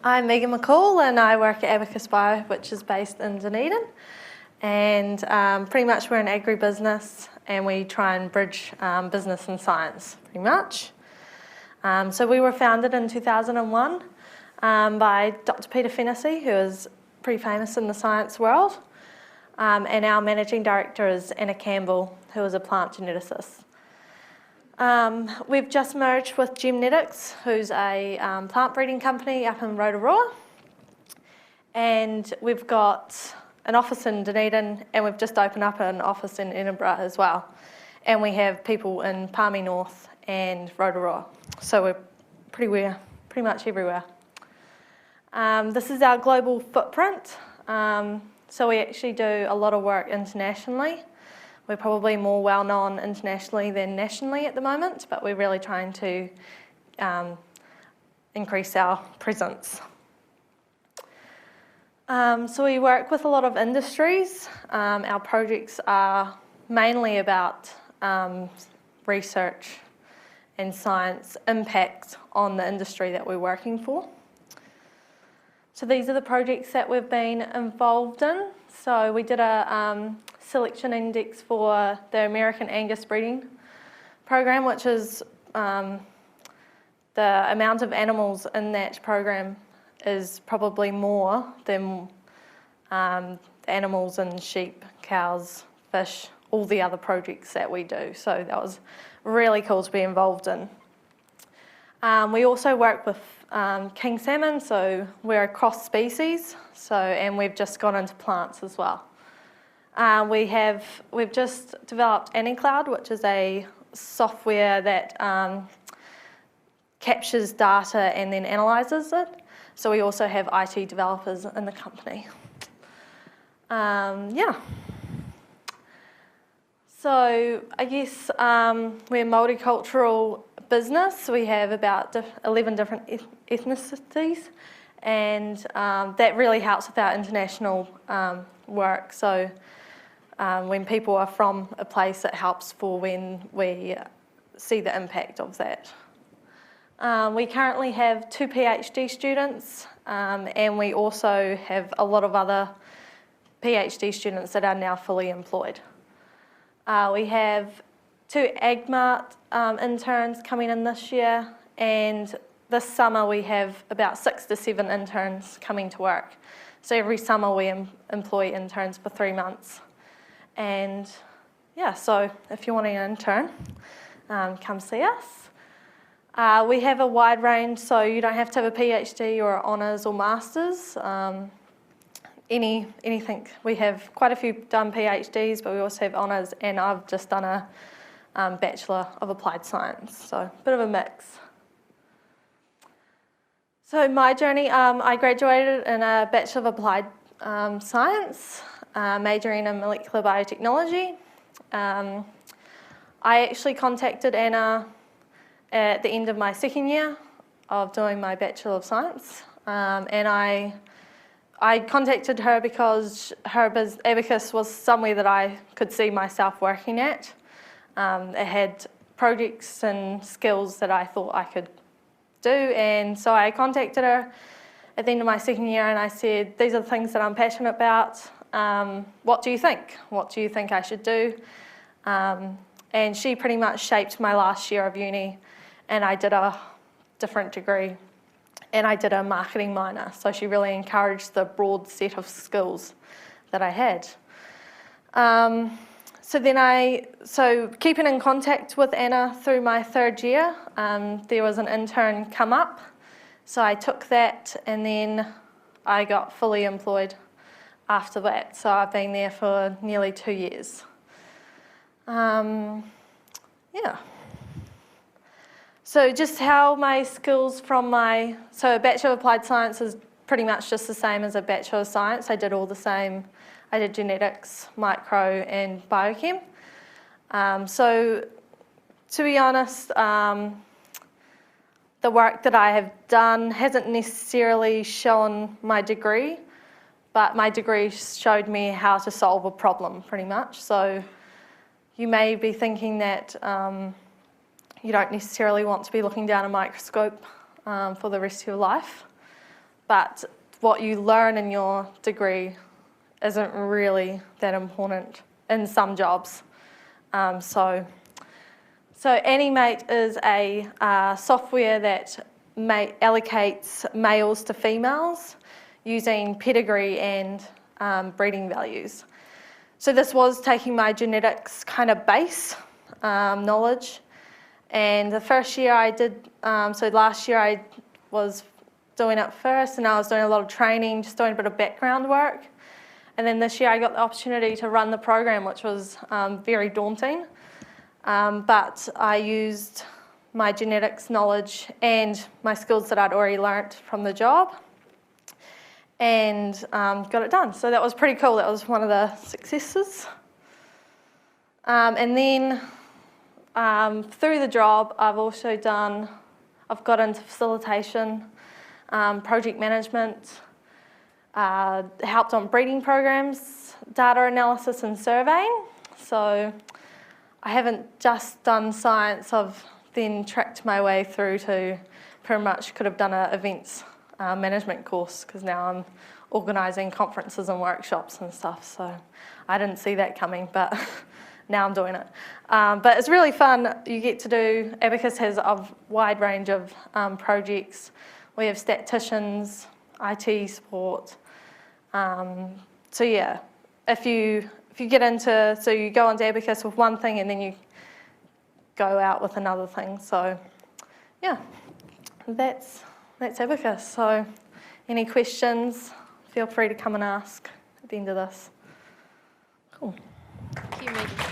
I'm Megan McCall and I work at AbacusBio, which is based in Dunedin. And pretty much we're an agribusiness and we try and bridge business and science, pretty much. So we were founded in 2001 by Dr. Peter Fennessy, who is pretty famous in the science world. And our managing director is Anna Campbell, who is a plant geneticist. We've just merged with Genetics, who's a plant breeding company up in Rotorua. And we've got an office in Dunedin, and we've just opened up an office in Edinburgh as well. And we have people in Palmy North and Rotorua. So we're pretty much everywhere. This is our global footprint. So we actually do a lot of work internationally. We're probably more well-known internationally than nationally at the moment, but we're really trying to increase our presence. So we work with a lot of industries. Our projects are mainly about research and science impact on the industry that we're working for. So these are the projects that we've been involved in. So we did a selection index for the American Angus breeding program, which is the amount of animals in that program is probably more than animals in sheep, cows, fish, all the other projects that we do. So that was really cool to be involved in. We also work with king salmon, so we're across species, and we've just gone into plants as well. We've just developed AnyCloud, which is a software that captures data and then analyses it. So we also have IT developers in the company. So I guess we're a multicultural business. We have about 11 different ethnicities, and that really helps with our international work. So when people are from a place, it helps for when we see the impact of that. We currently have 2 PhD students, and we also have a lot of other PhD students that are now fully employed. We have 2 AgMart interns coming in this year, and this summer we have about 6 to 7 interns coming to work. So every summer we employ interns for 3 months. And so if you're wanting an intern, come see us. We have a wide range, so you don't have to have a PhD or honours or masters. Anything. We have quite a few done PhDs, but we also have honours, and I've just done a Bachelor of Applied Science, so a bit of a mix. So my journey, I graduated in a Bachelor of Applied Science, majoring in molecular biotechnology. I actually contacted Anna at the end of my second year of doing my Bachelor of Science, and I contacted her because Abacus was somewhere that I could see myself working at. It had projects and skills that I thought I could do, and so I contacted her at the end of my second year and I said, these are the things that I'm passionate about. What do you think? What do you think I should do? And she pretty much shaped my last year of uni, and I did a different degree. And I did a marketing minor, so she really encouraged the broad set of skills that I had. So keeping in contact with Anna through my third year, there was an intern come up, so I took that, and then I got fully employed after that. So I've been there for nearly 2 years. So just how my skills so a Bachelor of Applied Science is pretty much just the same as a Bachelor of Science. I did all the same. I did genetics, micro, and biochem. So to be honest, the work that I have done hasn't necessarily shown my degree, but my degree showed me how to solve a problem pretty much. So you may be thinking that you don't necessarily want to be looking down a microscope for the rest of your life, but what you learn in your degree isn't really that important in some jobs. So Animate is a software that allocates males to females using pedigree and breeding values. So this was taking my genetics kind of base knowledge, and the first year I did, so last year I was doing it first, and I was doing a lot of training, just doing a bit of background work. And then this year I got the opportunity to run the program, which was very daunting. But I used my genetics knowledge and my skills that I'd already learnt from the job and got it done. So that was pretty cool. That was one of the successes. And then through the job, I've got into facilitation, project management, helped on breeding programs, data analysis and surveying. So I haven't just done science, I've then tracked my way through to pretty much could have done an events management course, because now I'm organising conferences and workshops and stuff, so I didn't see that coming, but now I'm doing it. But it's really fun. You get to do, Abacus has a wide range of projects. We have statisticians, IT support. So yeah, if you get into, so you go onto Abacus with one thing and then you go out with another thing. So yeah, that's Abacus. So any questions, feel free to come and ask at the end of this. Cool. Thank you, Megan.